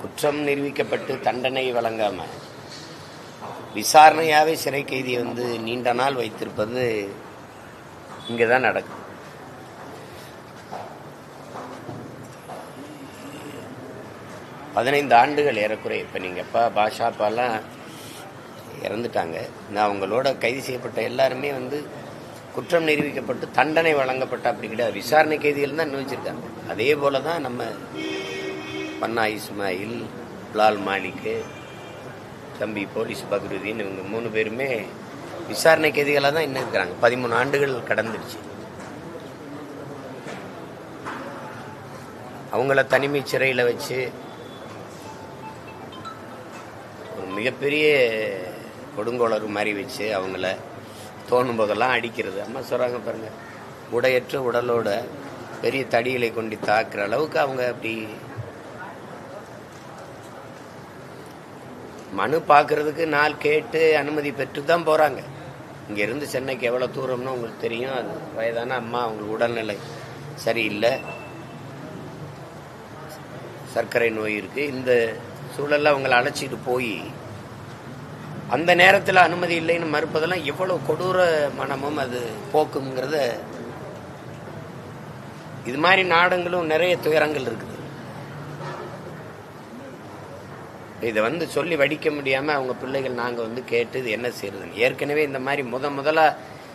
குற்றம் நிரூபிக்கப்பட்டு தண்டனை வழங்காம விசாரணையாவே சிறை கைதியை நீண்ட நாள் வைத்திருப்பது இங்கே தான் நடக்கும். பதினைந்து ஆண்டுகள் ஏறக்குறைய. இப்போ நீங்கள் பாஷாப்பாலாம் இறந்துட்டாங்க. நான் அவங்களோட கைது செய்யப்பட்ட எல்லாருமே குற்றம் நிரூபிக்கப்பட்டு தண்டனை வழங்கப்பட்ட அப்படி கிடையாது, விசாரணை கைதிகள் தான் அனுபவிச்சிருக்காங்க. அதே போல தான் நம்ம பன்னா இஸ்மாயில், பிலால் மாலிக்கு, தம்பி போலீஸ் பக்ருதீன், இவங்க 3 பேருமே விசாரணை கைதிகளாக தான் இன்னும் இருக்கிறாங்க. 13 ஆண்டுகள் கடந்துருச்சு. அவங்கள தனிமை சிறையில் வச்சு ஒரு மிகப்பெரிய கொடுங்கோளர் மாதிரி வச்சு அவங்கள தோணும் போதெல்லாம் அடிக்கிறது. அம்மா சொல்கிறாங்க பாருங்க, உடையற்ற உடலோட பெரிய தடிகளை கொண்டு தாக்குற அளவுக்கு அவங்க அப்படி மனு பார்க்கறதுக்கு நாள் கேட்டு அனுமதி பெற்று தான் போகிறாங்க. இங்கேருந்து சென்னைக்கு எவ்வளோ தூரம்னு உங்களுக்கு தெரியும். அது வயதான அம்மா, அவங்களுக்கு உடல்நிலை சரியில்லை, சர்க்கரை நோய் இருக்குது. இந்த சூழலில் அவங்களை அழைச்சிட்டு போய் அந்த நேரத்தில் அனுமதி இல்லைன்னு மறுப்பதெல்லாம் எவ்வளோ கொடூர மனமும் அது போக்குங்கிறத. இது மாதிரி நாடங்களும் நிறைய துயரங்கள் இருக்குது. இதை சொல்லி வடிக்க முடியாமல் அவங்க பிள்ளைகள் நாங்கள் கேட்டு இது என்ன செய்யறதுன்னு. ஏற்கனவே இந்த மாதிரி முதலா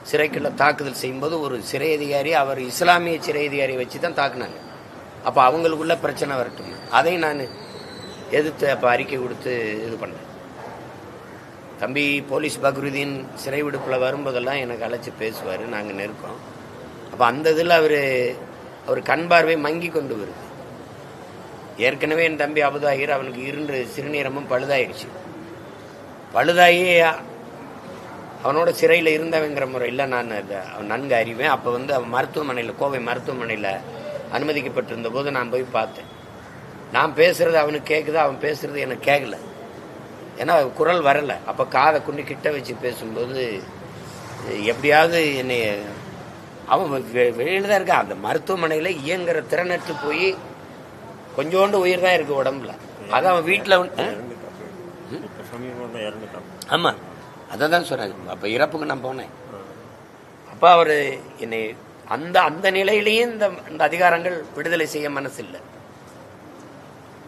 சிறைக்குள்ள தாக்குதல் செய்யும்போது ஒரு சிறை அதிகாரி, அவர் இஸ்லாமிய சிறை அதிகாரியை வச்சு தான் தாக்குனாங்க. அப்போ அவங்களுக்குள்ள பிரச்சனை வரட்டும், அதையும் நான் எதிர்த்து அப்போ அறிக்கை கொடுத்து இது பண்ணேன். தம்பி போலீஸ் பக்ருதீன் சிறை விடுப்பில் வரும்போதெல்லாம் எனக்கு அழைச்சி பேசுவார், நாங்கள் நெருக்கோம். அப்போ அந்த இதில் அவர் கண் பார்வை மங்கி கொண்டு வருது. ஏற்கனவே என் தம்பி அபுதாகிர், அவனுக்கு 2 சிறுநீரமும் பழுதாயிருச்சு. பழுதாகி அவனோட சிறையில் இருந்தவங்கிற முறையில் நான் அவன் நன்கு அறிவேன். அப்போ அவன் மருத்துவமனையில், கோவை மருத்துவமனையில் அனுமதிக்கப்பட்டிருந்த போது நான் போய் பார்த்தேன். நான் பேசுறது அவனுக்கு கேட்குது, அவன் பேசுறது எனக்கு கேட்கல. ஏன்னா குரல் வரலை. அப்போ காதை கொண்டு கிட்ட வச்சு பேசும்போது எப்படியாவது என்னை, அவன் வெளியில் தான் இருக்கான். அந்த மருத்துவமனையில் இயங்குற திறனற்று போய் கொஞ்சோண்டு உயிர் தான் இருக்கு உடம்புல. அது அவன் வீட்டில் ஆமா அதை தான் சொல்றாங்க. அப்போ இறப்புக்கு நான் போனேன். அப்போ அவர் என்னை அந்த நிலையிலையும் இந்த அதிகாரங்கள் விடுதலை செய்ய மனசு இல்லை.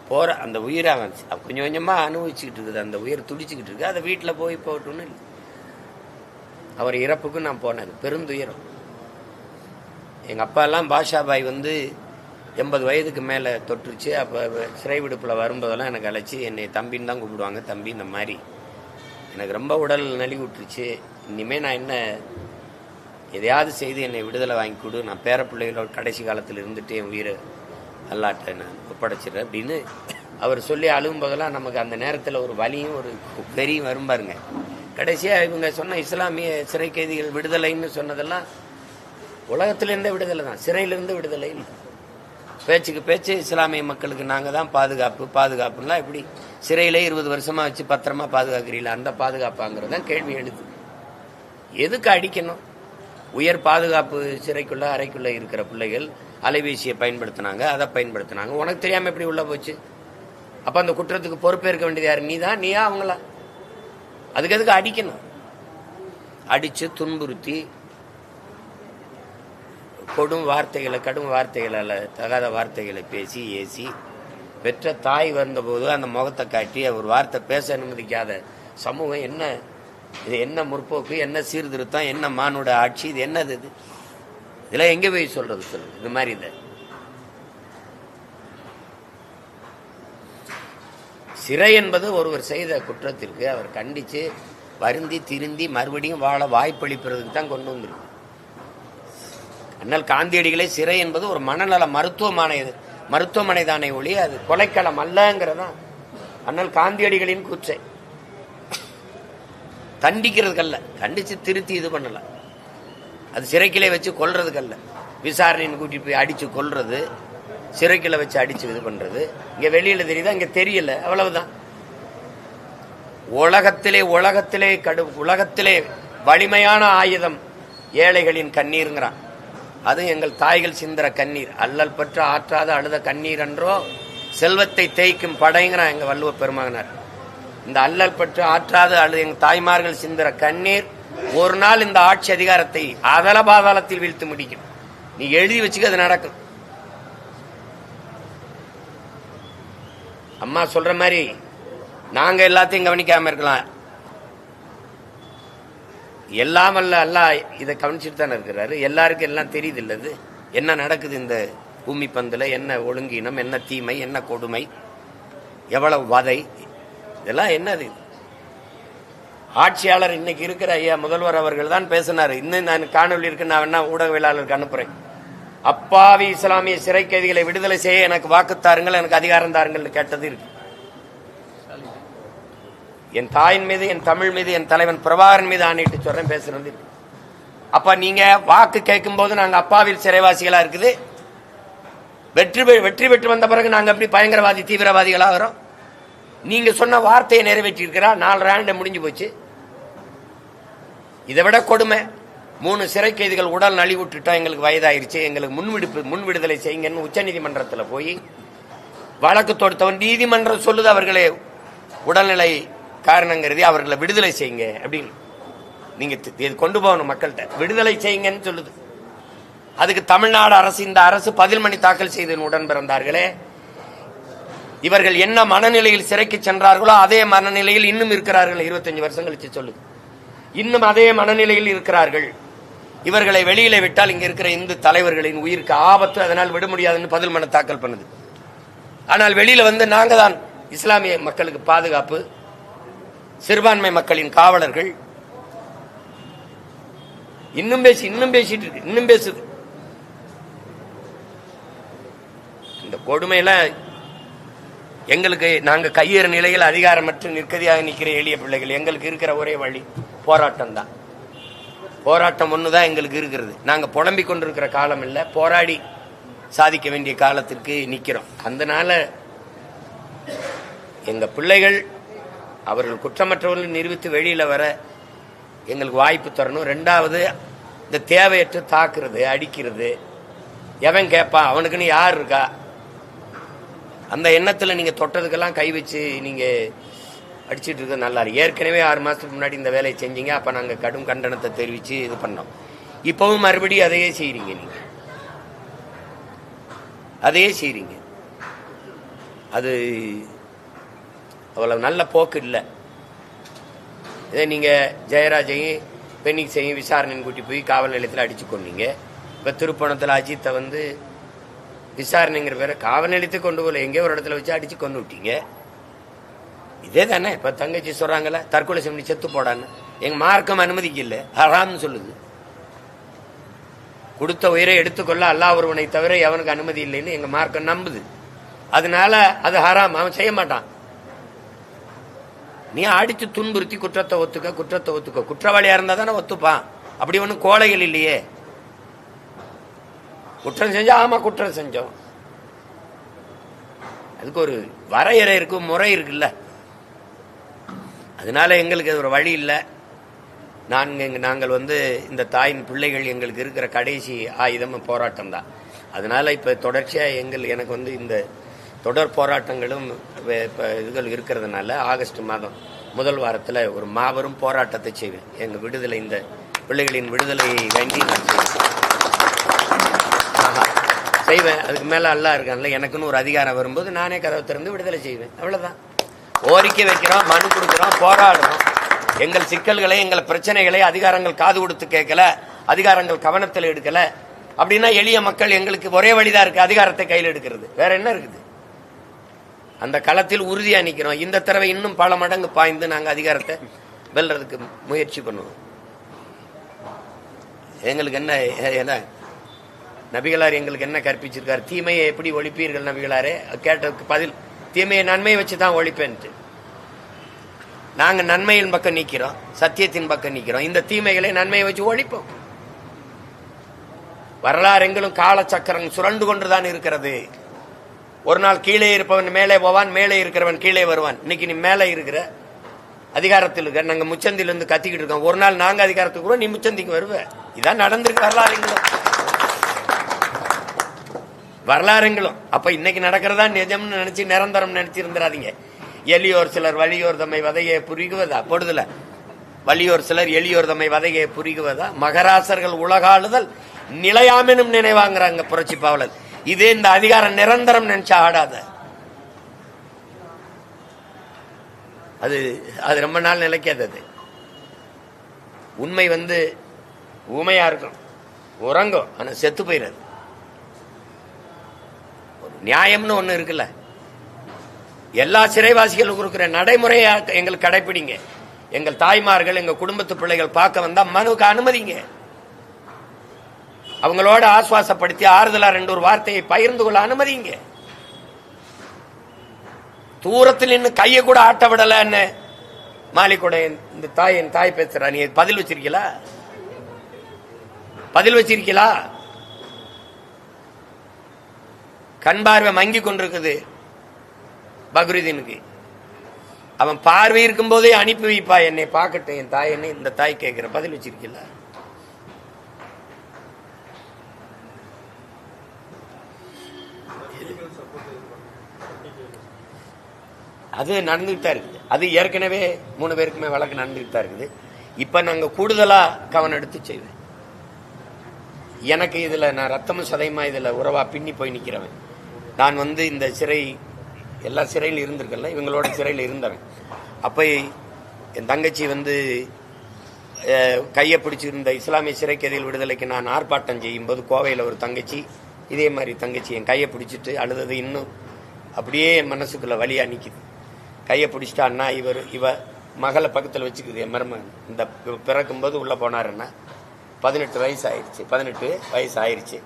போற அந்த உயிரை அவன் கொஞ்சம் கொஞ்சமா அனுபவிச்சுக்கிட்டு இருக்குது, அந்த உயிர் துடிச்சுக்கிட்டு இருக்கு. அதை வீட்டில் போய் போட்டோன்னு இல்லை. அவர் இறப்புக்கும் நான் போனேன், பெருந்துயரம். எங்கள் அப்பா எல்லாம் பாஷாபாய் 80 வயதுக்கு மேலே தொற்றுச்சு. அப்போ சிறை விடுப்பில் வரும்போதெல்லாம் எனக்கு அழைச்சி என்னை தம்பின்னு தான் கூப்பிடுவாங்க. தம்பி, இந்த மாதிரி எனக்கு ரொம்ப உடல் நலிவுட்டுருச்சு, இனிமேல் நான் என்ன எதையாவது செய்து என்னை விடுதலை வாங்கி கொடு, நான் பேரப்பிள்ளைகளோட கடைசி காலத்தில் இருந்துட்டு என் உயிரை அல்லாட்ட நான் ஒப்படைச்சிடுறேன் அப்படின்னு அவர் சொல்லி அழுகும்போதெல்லாம் நமக்கு அந்த நேரத்தில் ஒரு வலியும் ஒரு வெறியும் வரும் பாருங்க. கடைசியாக இவங்க சொன்ன இஸ்லாமிய சிறை கைதிகள் விடுதலைன்னு சொன்னதெல்லாம் உலகத்திலேருந்தே விடுதலை தான், சிறையிலிருந்து விடுதலை இல்லை. பேச்சுக்கு பேச்சு இஸ்லாமிய மக்களுக்கு நாங்கள் தான் பாதுகாப்புலாம் எப்படி சிறையிலே 20 வருஷமாக வச்சு பத்திரமா பாதுகாக்கிறீங்களா, அந்த பாதுகாப்பாங்கிறது தான் கேள்வி எழுது. எதுக்கு அடிக்கணும்? உயர் பாதுகாப்பு சிறைக்குள்ள அறைக்குள்ள இருக்கிற பிள்ளைகள் அலைபேசியை பயன்படுத்தினாங்க, அதை பயன்படுத்தினாங்க. உனக்கு தெரியாமல் எப்படி உள்ள போச்சு? அப்போ அந்த குற்றத்துக்கு பொறுப்பேற்க வேண்டியது யாரு? நீயா அவங்களா? அதுக்கு எதுக்கு அடிக்கணும்? அடித்து துன்புறுத்தி கடும் வார்த்தைகளால் தகாத வார்த்தைகளை பேசி ஏசி பெற்ற தாய் வந்தபோது அந்த முகத்தை காட்டி ஒரு வார்த்தை பேச அனுமதிக்காத சமூகம் என்ன இது? என்ன முற்போக்கு, என்ன சீர்திருத்தம், என்ன மானுட ஆட்சி? இது என்னது? இதெல்லாம் எங்கே போய் சொல்றது? சொல்லுங்க. இது மாதிரி இதை சிறை என்பது ஒருவர் செய்த குற்றத்திற்கு அவர் கண்டித்து வருந்தி திருந்தி மறுபடியும் வாழ வாய்ப்பளிப்பதற்கு தான் கொண்டு வந்திருக்கு. அண்ணல் காந்தியடிகளே சிறை என்பது ஒரு மனநல மருத்துவமனை தானே ஒளி, அது கொலைக்களம் அல்லங்கிறதான் அண்ணல் காந்தியடிகளின் கூற்றை. தண்டிக்கிறதுக்கல்ல, கண்டிச்சு திருத்தி இது பண்ணல. அது சிறைக்கிலே வச்சு கொல்றதுக்கல்ல, விசாரணைன்னு கூட்டிட்டு போய் அடிச்சு கொல்றது, சிறைக்கில வச்சு அடிச்சு இது பண்றது. இங்க வெளியில தெரியுதா? இங்க தெரியல, அவ்வளவுதான். உலகத்திலே வலிமையான ஆயுதம் ஏழைகளின் கண்ணீருங்கிறான். அது எங்கள் தாய்கள் சிந்துற கண்ணீர், அல்லல் பற்ற ஆற்றாத அழுத கண்ணீர் என்றோ செல்வத்தை தேய்க்கும் படைங்கிறான் எங்க வள்ளுவ பெருமகனார். இந்த அல்லல் பற்று ஆற்றாது அல்லது எங்க தாய்மார்கள் சிந்துற கண்ணீர் ஒரு நாள் இந்த ஆட்சி அதிகாரத்தை அதல பாதாளத்தில் வீழ்த்து முடிக்கும். நீ எழுதி வச்சுக்க, அது நடக்கும். அம்மா சொல்ற மாதிரி நாங்க எல்லாத்தையும் கவனிக்காம இருக்கலாம். எல்லாம் அல்ல இதை கவனிச்சுட்டு தானே இருக்கிறாரு. எல்லாருக்கும் எல்லாம் தெரியுது இல்லது என்ன நடக்குது இந்த பூமி பந்துல, என்ன ஒழுங்கீனம், என்ன தீமை, என்ன கொடுமை, எவ்வளவு வதை, இதெல்லாம் என்னது. ஆட்சியாளர் இன்னைக்கு இருக்கிற ஐயா முதல்வர் அவர்கள் தான் பேசினாரு. இன்னும் நான் காணொலி இருக்கு, நான் வேணா ஊடகவியலாளருக்கு அனுப்புறேன். அப்பாவி இஸ்லாமிய சிறை கைதிகளை விடுதலை செய்ய எனக்கு வாக்கு தாருங்கள், எனக்கு அதிகாரம் தாருங்கள் கேட்டது இருக்கு. என் தாயின் மீது, என் தமிழ் மீது, என் தலைவன் பிரபாகரன் மீது ஆணையிட்டு சொல்றேன், பேசுறது. அப்ப நீங்க வாக்கு கேட்கும் போது நாங்க அப்பாவில் சிறைவாசிகளா இருக்குது, வெற்றி பெற்று வந்த பிறகு நாங்க எப்படி பயங்கரவாதி தீவிரவாதிகளா வரோம்? நீங்க சொன்ன வார்த்தையை நிறைவேற்றி இருக்கிறா. 4 ஆண்டு முடிஞ்சு போச்சு. இதை விட கொடுமை, 3 சிறை கைதிகள் உடல் நலிவுட்டுட்டோம், எங்களுக்கு வயதாயிருச்சு, எங்களுக்கு முன் விடுதலை செய்யுங்கன்னு உச்ச நீதிமன்றத்தில் போய் வழக்கு தொடுத்தவன் நீதிமன்றம் சொல்லுது அவர்களே உடல்நிலை காரணம் கருதி அவர்களை விடுதலை செய்யுங்க அப்படின்னு. நீங்க கொண்டு போகணும் மக்கள்கிட்ட, விடுதலை செய்யுங்கன்னு சொல்லுது. அதுக்கு தமிழ்நாடு அரசு, இந்த அரசு பதில் மணி தாக்கல் செய்து உடன் பிறந்தார்களே, இவர்கள் என்ன மனநிலையில் சிறைக்கு சென்றார்களோ அதே மனநிலையில் இன்னும் இருக்கிறார்கள். 25 வருஷம் கழிச்சு சொல்லுது, இன்னும் அதே மனநிலையில் இருக்கிறார்கள். இவர்களை வெளியில விட்டால் இங்க இருக்கிற இந்து தலைவர்களின் உயிருக்கு ஆபத்து, அதனால் விட முடியாதுன்னு பதில் மனு தாக்கல் பண்ணுது. ஆனால் வெளியில வந்து நாங்க தான் இஸ்லாமிய மக்களுக்கு பாதுகாப்பு, சிறுபான்மை மக்களின் காவலர்கள். இன்னும் பேசிட்டு இருக்கு, இன்னும் பேசுது. இந்த கொடுமையெல்லாம் எங்களுக்கு, நாங்க கையேற நிலையில் அதிகாரமற்று நிற்கதியாக நிற்கிற எளிய பிள்ளைகள், எங்களுக்கு இருக்கிற ஒரே வழி போராட்டம் தான். போராட்டம் ஒண்ணுதான் எங்களுக்கு இருக்கிறது. நாங்க புலம்பிக் கொண்டிருக்கிற காலம் இல்ல, போராடி சாதிக்க வேண்டிய காலத்திற்கு நிக்கிறோம். அதனால எங்க பிள்ளைகள் அவர்கள் குற்றமற்றவர்கள் நிரூபித்து வெளியில வர எங்களுக்கு வாய்ப்பு தரணும். 2வது, இந்த தேவையற்று தாக்குறது, அடிக்கிறது, எவன் கேட்பான், அவனுக்குன்னு யார் இருக்கா, அந்த எண்ணத்துல நீங்க தொட்டதுக்கெல்லாம் கை வச்சு நீங்க அடிச்சுட்டு இருக்க நல்லா இருக்கு. ஏற்கனவே 6 மாசத்துக்கு முன்னாடி இந்த வேலையை செஞ்சீங்க, அப்ப நாங்க கடும் கண்டனத்தை தெரிவிச்சு இது பண்ணோம். இப்பவும் மறுபடியும் அதையே செய்றீங்க, நீங்க அதையே செய்றீங்க. அது அவ்வளவு நல்ல போக்கு இல்லை. இதே நீங்க ஜெயராஜையும் பெண்ணிக்ஸையும் விசாரணைன்னு கூட்டி போய் காவல் நிலையத்தில் அடிச்சு கொண்டீங்க. இப்ப திருப்பணத்தில் அஜித்தை வந்து விசாரணைங்கிற பேரை காவல் நிலையத்துக்கு கொண்டு போல, எங்கேயோ ஒரு இடத்துல வச்சு அடிச்சு கொண்டு விட்டீங்க. இதே தானே இப்ப தங்கச்சி சொல்றாங்கல்ல, தற்கொலை செஞ்சு செத்து போடான்னு. எங்க மார்க்கம் அனுமதிக்கல, ஹராம்னு சொல்லுது. கொடுத்த உயிரை எடுத்துக்கொள்ள அல்லாஹ் ஒருவனை தவிர எவனுக்கு அனுமதி இல்லைன்னு எங்க மார்க்கம் நம்புது. அதனால அது ஹராம், அவன் செய்ய மாட்டான். நீ அடிச்சு துன்புறுத்தி குற்றத்தை ஒத்துக்க, குற்றவாளியா இருந்தா தானே ஒத்துப்பான். அப்படி ஒன்னும் கோழைகள் இல்லையே. குற்றம் செஞ்சா ஆமா குற்றம் செஞ்சோம், அதுக்கு ஒரு வரையறை இருக்கு, முறை இருக்குல்ல. அதனால எங்களுக்கு ஒரு வழி இல்லை. நாங்கள் வந்து இந்த தாயின் பிள்ளைகள் எங்களுக்கு இருக்கிற கடைசி ஆயுதம் போராட்டம் தான். அதனால இப்ப தொடர்ச்சியா எனக்கு வந்து இந்த தொடர் போராட்டங்களும் இதுகள் இருக்கிறதுனால ஆகஸ்ட் மாதம் முதல் வாரத்தில் ஒரு மாபெரும் போராட்டத்தை செய்வேன். எங்க விடுதலை, இந்த பிள்ளைகளின் விடுதலையை வேண்டி நான் செய்வேன். அதுக்கு மேல அல்லாஹ் இருக்கான்ல, எனக்குன்னு ஒரு அதிகாரம் வரும்போது நானே கதவை திறந்து விடுதலை செய்வேன். அவ்வளவுதான். கோரிக்கை வைக்கிறோம், மனு கொடுக்கிறோம், போராடுறோம். எங்கள் சிக்கல்களை, எங்கள் பிரச்சனைகளை அதிகாரங்கள் காது கொடுத்து கேட்கல, அதிகாரங்கள் கவனத்தில் எடுக்கல அப்படின்னா எளிய மக்கள் எங்களுக்கு ஒரே வழிதான் இருக்கு, அதிகாரத்தை கையில் எடுக்கிறது. வேற என்ன இருக்குது? அந்த களத்தில் உறுதியா நிக்கிறோம். இந்த தடவை இன்னும் பல மடங்கு பாய்ந்து நாங்க அதிகாரத்தை வெல்றதுக்கு முயற்சி பண்ணுவோம். எங்களுக்கு என்ன நபிகளார் எங்களுக்கு என்ன கற்பிச்சிருக்காரு? தீமையை எப்படி ஒழிப்பீர்கள் நபிகளாரே கேட்டதுக்கு பதில், தீமையை நன்மையை வச்சுதான் ஒழிப்பேன்ட்டு. நாங்க நன்மையின் பக்கம் நிக்கிறோம், சத்தியத்தின் பக்கம் நிக்கிறோம். இந்த தீமைகளை நன்மையை வச்சு ஒழிப்போம். வரலாறு எங்களும் காலச்சக்கரம் சுரண்டு கொண்டுதான் இருக்கிறது. ஒரு நாள் கீழே இருப்பவன் மேலே போவான், மேலே இருக்கிறவன் கீழே வருவான். இன்னைக்கு நீ மேலே இருக்கிற, அதிகாரத்தில் இருக்க, நாங்க முச்சந்தில இருந்து கத்திக்கிட்டு இருக்கோம். ஒரு நாள் நாங்க அதிகாரத்துக்கு கூட நீ முச்சந்திக்கு வருவ. இதான் நடந்திருக்கு வரலாறு. வரலாறுங்களும். அப்ப இன்னைக்கு நடக்கிறதா நிஜம்னு நினைச்சு நிரந்தரம் நினைச்சு இருந்துடாதீங்க. எளியோர் சிலர் வலியோர் தம்மை வதையை புரிகுவதா பொடுதல, வலியோர் சிலர் எளியோர் தம்மை வதையை புரிகுவதா, மகராசர்கள் உலகாளுதல் நிலையாமெனும் நினைவாங்கிறாங்க புரட்சி பாவலர். இதே இந்த அதிகாரம் நிரந்தரம் நினைச்சா ஆடாத. அது அது ரொம்ப நாள் நிலைக்காது. அது உண்மை ஊமையா இருக்கும், உறங்கும், ஆனா செத்து போயிடாது. நியாயம்னு ஒண்ணு இருக்குல்ல, எல்லா சிறைவாசிகளுக்கும் இருக்கிற நடைமுறையா எங்களுக்கு கடைபிடிங்க. எங்கள் தாய்மார்கள் எங்க குடும்பத்து பிள்ளைகள் பார்க்க வந்தா மனுவுக்கு அனுமதிங்க. அவங்களோட ஆசுவாசப்படுத்தி ஆறுதலா 2 ஒரு வார்த்தையை பகிர்ந்து கொள்ள அனுமதிங்க. தூரத்தில் நின்று கையை கூட ஆட்ட விடலன்னு மாலிக்கூட இந்த என் தாய் பேசுறா. நீ பதில் வச்சிருக்கீங்களா? பதில் வச்சிருக்கீங்களா? கண் பார்வை மங்கி கொண்டிருக்குது பக்ரீதீனுக்கு. அவன் பார்வை இருக்கும் போதே அனுப்பி வைப்பா, என்னை பார்க்கட்டும் என் தாய். என்ன இந்த தாய் கேட்கிற பதில் வச்சிருக்கீங்களா? அது நடந்துகிட்டு தான் இருக்குது. அது ஏற்கனவே 3 பேருக்குமே வழக்கு நடந்துகிட்டு தான் இருக்குது. இப்ப நாங்க கூடுதலா கவனம் எடுத்து செய்வேன். எனக்கு இதுல நான் ரத்தமும் சதையுமா இதுல உறவா பின்னி போய் நிக்கிறவன். நான் இந்த சிறை எல்லா சிறையில் இருந்திருக்கல, இவங்களோட சிறையில் இருந்தவன். அப்ப என் தங்கச்சி கையை பிடிச்சிருந்த இஸ்லாமிய சிறை கைதிகள் விடுதலைக்கு நான் ஆர்ப்பாட்டம் செய்யும் போது கோவையில் ஒரு தங்கச்சி இதே மாதிரி தங்கச்சி என் கையை பிடிச்சிட்டு அழுதது இன்னும் அப்படியே என் மனசுக்குள்ள வலியா நிக்குது. கையை பிடிச்சிட்டா அண்ணா இவ மகளை பக்கத்தில் வச்சுக்குது. என் மருமகன் இந்த பிறக்கும் போது உள்ள போனாருன்னா 18 வயசு ஆயிடுச்சு. 18 வயசு ஆயிடுச்சு.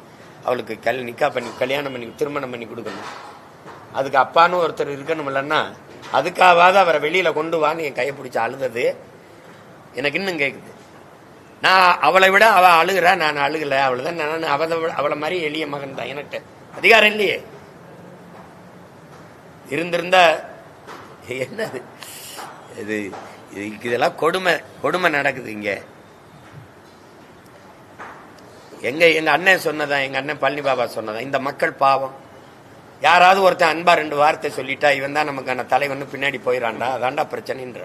அவளுக்கு நிக்கா பண்ணி கல்யாணம் பண்ணி திருமணம் பண்ணி கொடுக்கணும். அதுக்கு அப்பான்னு ஒருத்தர் இருக்கணும் இல்லைன்னா அதுக்காவது அவரை வெளியில கொண்டு வான்னு என் கையை பிடிச்சி அழுதது எனக்கு இன்னும் கேட்குது. நான் அவளை விட அவ அழுகிறா, நான் அழுகல. அவளுதான் நான் அவளை மாதிரி எளிய மகன் தான். எனக்கு அதிகாரம் இல்லையே. இருந்திருந்தா என்னது இது? இதெல்லாம் கொடுமை நடக்குது இங்க. எங்க அண்ணன் சொன்னதான், எங்க அண்ணன் பழனி பாபா சொன்னதான், இந்த மக்கள் பாவம். யாராவது ஒருத்தன் அன்பா 2 வார்த்தை சொல்லிட்டா இவன் தான் நமக்கான தலைவன் பின்னாடி போயிடான்டா. அதான்டா பிரச்சனைன்ற.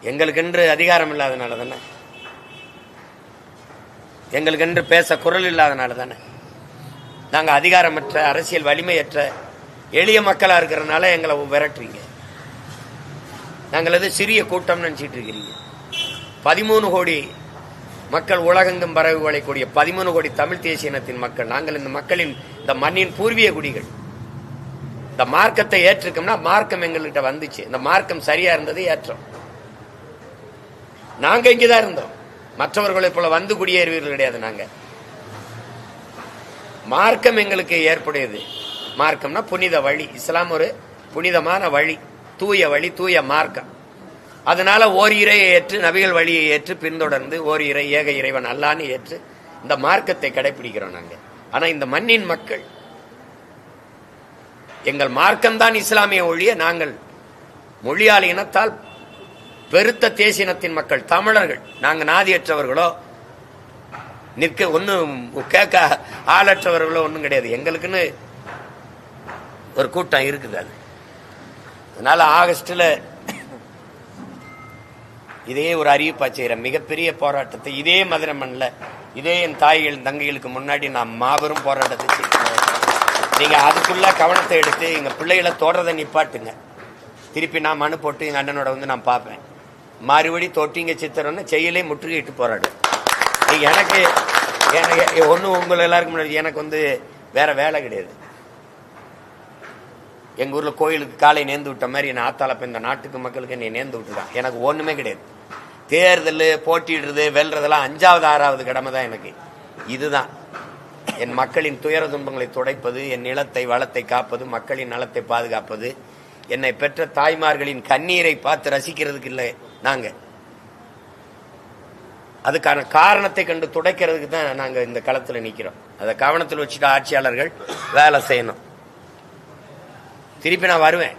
எங்களுக்கென்று அதிகாரம் இல்லாதனால தானே, எங்களுக்கென்று பேச குரல் இல்லாதனால தானே, நாங்க அதிகாரமற்ற அரசியல் வலிமையற்ற எளிய மக்களா இருக்கிறதுனால எங்களை விரட்டுறீங்க. நாங்களது சிறிய கூட்டம் நினைச்சிட்டு இருக்கிறீங்க. 13 கோடி மக்கள் உலகெங்கும் பரவி வாழக்கூடிய 13 கோடி தமிழ் தேசிய இனத்தின் மக்கள் நாங்கள். இந்த மக்களின் இந்த மண்ணின் பூர்வீக குடிகள். இந்த மார்க்கத்தை ஏற்றுக்கோம்னா மார்க்கம் எங்கள்கிட்ட வந்துச்சு. இந்த மார்க்கம் சரியா இருந்தது ஏற்றோம். நாங்க இங்கதான் இருந்தோம். மற்றவர்களை போல குடியேறுவீர்கள் கிடையாது. நாங்க மார்க்கம் எங்களுக்கு ஏற்புடையது. மார்க்கம்னா புனித வழி. இஸ்லாம் ஒரு புனிதமான வழி, தூய வழி, தூய மார்க்கம். அதனால ஓர் இறையை ஏற்று நபிகள் வழியை ஏற்று பின்தொடர்ந்து ஓர் இறை ஏக இறைவன் அல்லான்னு ஏற்று இந்த மார்க்கத்தை கடைபிடிக்கிறோம் நாங்க. ஆனா இந்த மண்ணின் மக்கள் எங்கள் மார்க்கம்தான் இஸ்லாமிய ஒழிய நாங்கள் மொழியால் இனத்தால் பெருத்த தேசியனத்தின் மக்கள் தமிழர்கள். நாங்க நாதியற்றவர்களோ நிற்க ஒன்னும் கேட்க ஆளற்றவர்களோ ஒன்றும் கிடையாது. எங்களுக்குன்னு ஒரு கூட்டம் இருக்குது. அது அதனால ஆகஸ்ட்ல இதே ஒரு அறிவிப்பா செய்யற மிகப்பெரிய போராட்டத்தை இதே மதுரை மண்ணில் இதே என் தாய்கள் தங்கைகளுக்கு முன்னாடி நான் மாபெரும் போராட்டத்தை செய்யறேன். நீங்க அதுக்குள்ள கவனத்தை எடுத்து எங்க பிள்ளைகளை தொடர்றதை நிப்பாட்டுங்க. திருப்பி நான் மனு போட்டு எங்க அண்ணனோட நான் பார்ப்பேன். மறுபடி தொட்டிங்க சித்திரம்னு செய்யலே முற்றுகையிட்டு போராடு. எனக்கு ஒண்ணு உங்களை எல்லாருக்கும் முன்னாடி எனக்கு வேற வேலை கிடையாது. எங்க ஊர்ல கோயிலுக்கு காலை நேர்ந்து விட்ட மாதிரி என்ன ஆத்தாளப்ப இந்த நாட்டுக்கு மக்களுக்கு என்னை நேர்ந்து விட்டுதான். எனக்கு ஒண்ணுமே கிடையாது. தேர்தல் போட்டிடுறது வெல்றதெல்லாம் 5வது 6வது கடமை தான் எனக்கு. இதுதான் என் மக்களின் துயர துன்பங்களை துடைப்பது, என் நிலத்தை வளத்தை காப்பது, மக்களின் நலத்தை பாதுகாப்பது, என்னை பெற்ற தாய்மார்களின் கண்ணீரை பார்த்து ரசிக்கிறதுக்கு இல்லை. நாங்க அதுக்கான காரணத்தை கண்டு துடைக்கிறதுக்கு தான் நாங்க இந்த களத்துல நிக்கிறோம். அதை கவனத்தில் வச்சுட்டு ஆட்சியாளர்கள் வேலை செய்யணும். திருப்பி நான் வருவேன்,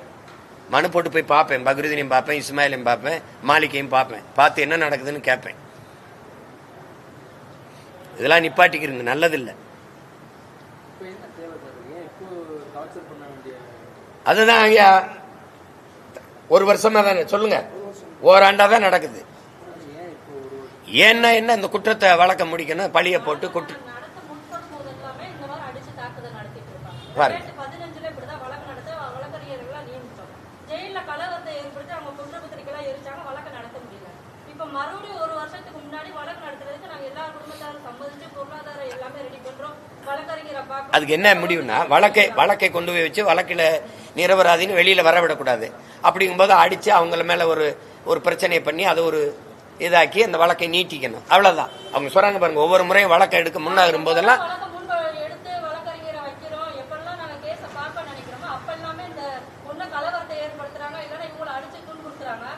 மனு போட்டு போய் பார்ப்பேன். பக்ரீதனையும் பார்ப்பேன், இஸ்மாயிலையும் பார்ப்பேன், மாலிகையும் பார்ப்பேன். பார்த்து என்ன நடக்குதுன்னு கேட்பேன். இதெல்லாம் நிப்பாட்டிக்கிறீங்க, நல்லதில்லை. அதுதான் ஐயா, ஒரு வருஷமா தானே சொல்லுங்க, ஓராண்டா தான் நடக்குது. ஏன்னா என்ன, இந்த குற்றத்தை வழக்க முடிக்கணும், பழிய போட்டு குற்றம் பாருங்க. மறுபடியும் ஒரு வருஷத்துக்கு முன்னாடி வழக்கு நடத்துறதுக்கு நாங்க எல்லா குடும்பத்தாரும் சம்மதிச்சு பொருளாதாரம் எல்லாமே ரெடி பண்றோம். வழக்கறிஞரை பார்க்க அதுக்கு என்ன முடிவுனா, வழக்கை கொண்டு போய் வச்சு வழக்கில நிரபராதின்னு வெளியில வரவிடக்கூடாது. அப்படிங்கும்போது அடிச்சு அவங்கள மேல ஒரு பிரச்சனையை பண்ணி அதை ஒரு இதாக்கி அந்த வழக்கை நீட்டிக்கணும், அவ்வளவுதான். அவங்க சொல்றாங்க பாருங்க, ஒவ்வொரு முறையும் வழக்கை எடுக்க முன்னாகும் போதெல்லாம் எடுத்து வழக்கறிஞரை வைக்கிறோம். எப்பெல்லாம் நாங்க கேஸ பார்க்க நினைக்கிறோமோ அப்பெல்லாமே இந்த ஒண்ணு கலவரத்தை ஏற்படுத்துறாங்க, இல்லைன்னா இவங்களை அடிச்சு துன்புறுத்துறாங்க.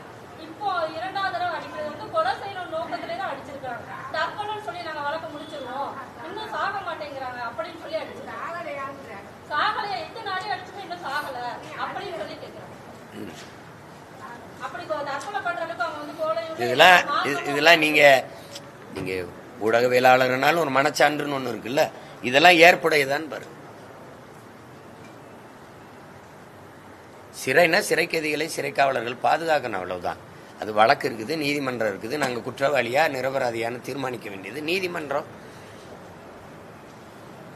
இப்போ இரண்டாவது தடவை அடிக்கிறது வந்து கொலை செய்யணும் நோக்கத்திலே தான் அடிச்சிருக்காங்க. தற்கொலைன்னு சொல்லி நாங்க வழக்க முடிச்சிருவோம், இன்னும் சாக மாட்டேங்கிறாங்க அப்படின்னு சொல்லி அடிச்சிருக்காங்க. சாகலையா, எத்தனை நாளே அடிச்சுட்டு இன்னும் சாகல அப்படின்னு சொல்லி கேட்கிறாங்க. அப்படி தற்கொலை பண்ற அளவுக்கு அவங்க வந்து இதெல்லாம் நீங்க ஊடகவியலாளர்னாலும் ஒரு மனச்சான்றுன்னு ஒண்ணு இருக்குல்ல, இதெல்லாம் ஏற்புடையதான் பாருங்க. சிறைனா சிறை கைதிகளை சிறை காவலர்கள் பாதுகாக்கணும், அவ்வளவுதான். அது வழக்கு இருக்குது, நீதிமன்றம் இருக்குது. நாங்க குற்றவாளியா நிரபராதியான்னு தீர்மானிக்க வேண்டியது நீதிமன்றம்.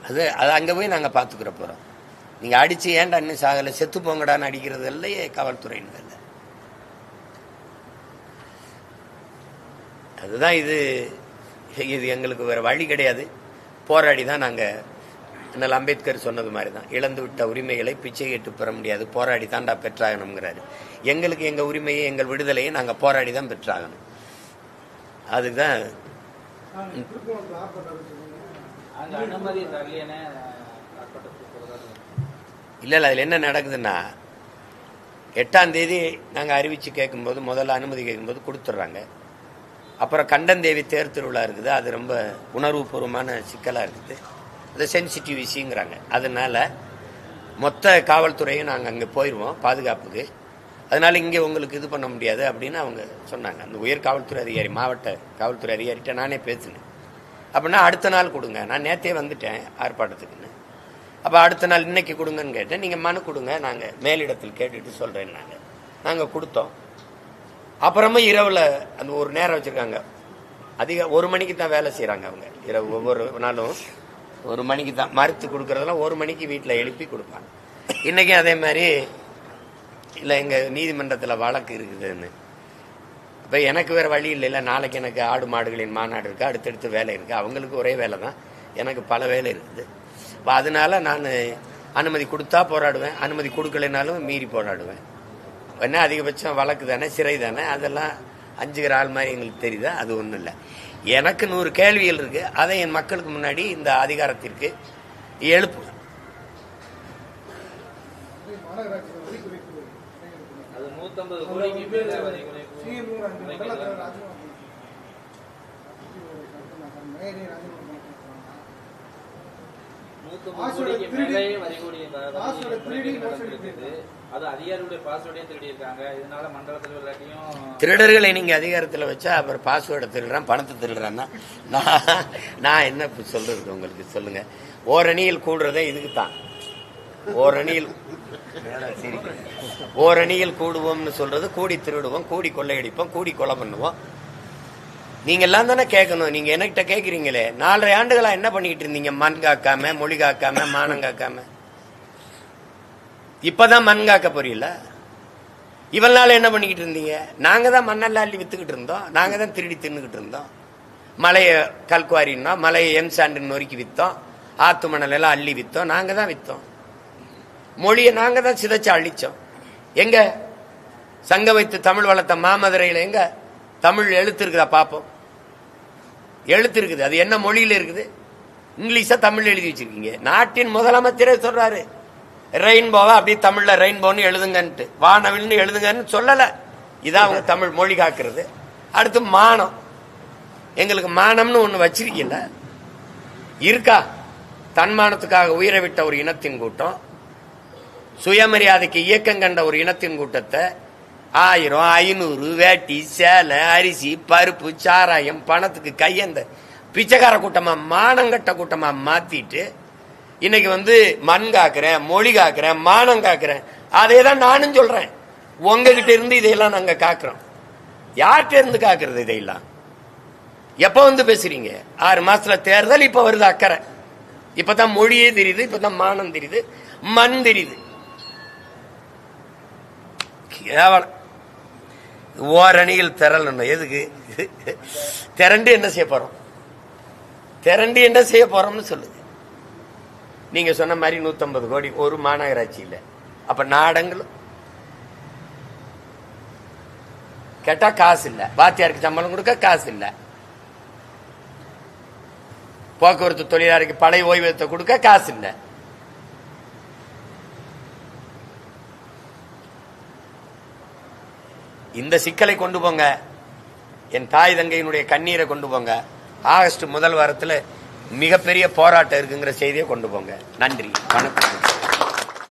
அது அங்க போய் நாங்க பாத்துக்கிற போறோம். நீங்க அடிச்சு ஏன்டா இன்னும் சாகல, செத்து போங்கடான்னு அடிக்கிறது இல்லையே காவல்துறையினர். அதுதான் இது எங்களுக்கு வேற வழி கிடையாது. போராடி தான் நாங்க, அண்ணல் அம்பேத்கர் சொன்னது மாதிரி தான், இழந்து விட்ட உரிமைகளை பிச்சை கேட்டு பெற முடியாது, போராடி தான்டா பெற்றாகணுங்கிறாரு. எங்களுக்கு எங்க உரிமையை, எங்கள் விடுதலையை நாங்க போராடி தான் பெற்றாகணும். அதுதான் இல்ல அதுல என்ன நடக்குதுன்னா, 8ஆம் தேதி நாங்க அறிவிச்சு கேட்கும்போது, முதல்ல அனுமதி கேட்கும்போது கொடுத்துட்றாங்க. அப்புறம் கண்டந்தேவி தேர் திருவிழா இருக்குது, அது ரொம்ப உணர்வுபூர்வமான சிக்கலா இருக்குது, அது சென்சிட்டிவ் விஷயங்கிறாங்க. அதனால மொத்த காவல்துறையும் நாங்கள் அங்கே போயிடுவோம் பாதுகாப்புக்கு. அதனால இங்கே உங்களுக்கு இது பண்ண முடியாது அப்படின்னு அவங்க சொன்னாங்க. அந்த உயர் காவல்துறை அதிகாரி, மாவட்ட காவல்துறை அதிகாரிகிட்ட நானே பேசினேன். அப்படின்னா அடுத்த நாள் கொடுங்க, நான் நேற்றே வந்துட்டேன் ஆர்ப்பாட்டத்துக்குன்னு. அப்போ அடுத்த நாள் இன்னைக்கு கொடுங்கன்னு கேட்டேன். நீங்கள் மனு கொடுங்க, நாங்கள் மேலிடத்தில் கேட்டுட்டு சொல்கிறேன். நாங்கள் கொடுத்தோம். அப்புறமா இரவுல அந்த ஒரு நேரம் வச்சிருக்காங்க, அதிக 1 மணிக்கு தான் வேலை செய்யறாங்க அவங்க. இரவு ஒவ்வொரு நாளும் 1 மணிக்கு தான் மறுத்து கொடுக்கறதெல்லாம் 1 மணிக்கு வீட்டில் எழுப்பி கொடுப்பாங்க. இன்னைக்கும் அதே மாதிரி இல்லை, எங்க நீதிமன்றத்தில் வழக்கு இருக்குதுன்னு. இப்போ எனக்கு வேற வழி இல்லை, நாளைக்கு எனக்கு ஆடு மாடுகளின் மாநாடு இருக்கு, அடுத்தடுத்து வேலை இருக்கு. அவங்களுக்கு ஒரே வேலை தான், எனக்கு பல வேலை இருக்குது. அதனால நான் அனுமதி கொடுத்தா போராடுவேன், அனுமதி கொடுக்கலைனாலும் மீறி போராடுவேன். என்ன அதிகபட்சம் வழக்கு தானே, சிறை தானே, அதெல்லாம் அஞ்சுகிற ஆள் மாதிரி எங்களுக்கு தெரியுதா? அது ஒன்றும் இல்லை. எனக்கு 100 கேள்விகள் இருக்கு, அதை என் மக்களுக்கு முன்னாடி இந்த அதிகாரத்திற்கு எழுப்பு. திருடர்களை நீங்க அதிகாரத்தில் வச்சா அப்புறம் பாஸ்வேர்டை திருடுறான், பணத்தை திருடுறான்னா நான் என்ன சொல்றது உங்களுக்கு? சொல்லுங்க. ஓரணியில் கூடுறதே இதுக்கு தான். ஓரணியில் கூடுவோம்னு சொல்றது, கூடி திருடுவோம், கூடி கொள்ளையடிப்போம், கூடி கொலை பண்ணுவோம். நீங்க எல்லாம் தானே கேட்கணும். நீங்க என்கிட்ட கேட்கறீங்களே, 4.5 ஆண்டுகளா என்ன பண்ணிட்டு இருந்தீங்க? மண் காக்காம, மொழி காக்காம, மானம் காக்காம. இப்பதான் மண் காக்க போறீங்களா? இவ்வளவு நாள் என்ன பண்ணிக்கிட்டு இருந்தீங்க? நாங்க தான் மண்ணெல்லாம் அள்ளி வித்துக்கிட்டு இருந்தோம், நாங்க தான் திருடி தின்னுக்கிட்டு இருந்தோம். மலையை கல்குவாரின்னா மலையை எம்சாண்டு நொறுக்கி வித்தோம், ஆத்து மணல் எல்லாம் அள்ளி வித்தோம், நாங்க தான் வித்தோம். மொழியை நாங்க தான் சிதைச்சு அழிச்சோம். எங்க சங்க வைத்து தமிழ் வளர்த்த மாமதுரையில எங்க தமிழ் எழுத்து இருக்குதா பாப்போம்? எழுத்து இருக்குது, அது என்ன மொழியில இருக்குது? இங்கிலீஷா தமிழ் எழுதி வச்சிருக்கீங்க. நாட்டின் முதலமைச்சரே சொல்றாரு, ரெயின்போவா அப்படியே தமிழ்ல ரெயின்போன்னு எழுதுங்கன்ட்டு, வானவில்னு எழுதுங்கன்னு சொல்லல. இதான் அவங்க தமிழ் மொழி காக்குறது. அடுத்து மானம், எங்களுக்கு மானம்னு ஒண்ணு வச்சிருக்கீங்க இருக்கா? தன்மானத்துக்காக உயிரை விட்ட ஒரு இனத்தின் கூட்டம், சுயமரியாதைக்கு இயக்கம் கண்ட ஒரு இனத்தின் கூட்டத்தை 1000, 500 வேட்டி, சேலை, அரிசி, பருப்பு, சாராயம், பணத்துக்கு கையந்த பிச்சைக்கார கூட்டமா, மானங்கட்ட கூட்டமா மாத்திட்டு இன்னைக்கு மண் காக்குறேன், மொழி காக்குறேன், மானம் காக்குறேன். அதே தான் நானும் சொல்றேன். உங்ககிட்ட இருந்து இதையெல்லாம் நாங்க காக்குறோம். யார்கிட்ட இருந்து காக்குறது இதையெல்லாம்? எப்ப பேசுறீங்க? 6 மாசத்துல தேர்தல், இப்ப வருது அக்கறை. இப்பதான் மொழியே தெரியுது, இப்பதான் மானம் தெரியுது, மண் தெரியுது. கேவலம். ஓரணிகள் திரளணும். எதுக்கு திரண்டு என்ன செய்ய போறோம்? திரண்டு என்ன செய்ய போறோம்னு சொல்லுங்க. நீங்க சொன்ன மாதிரி 150 கோடி ஒரு மாநகராட்சி இல்ல. அப்ப நாடங்களும் கேட்டா காசு இல்ல. வாத்தியாருக்கு சம்பளம் கொடுக்க காசு இல்ல. போக்குவரத்து தொழிலாளருக்கு பழைய ஓய்வூதியத்தை கொடுக்க காசு இல்ல. இந்த சிக்கலை கொண்டு போங்க. என் தாய் தங்கையினுடைய கண்ணீரை கொண்டு போங்க. ஆகஸ்ட் முதல் வாரத்தில் மிகப்பெரிய போராட்டம் இருக்குங்கிற செய்தியை கொண்டு போங்க. நன்றி, வணக்கம்.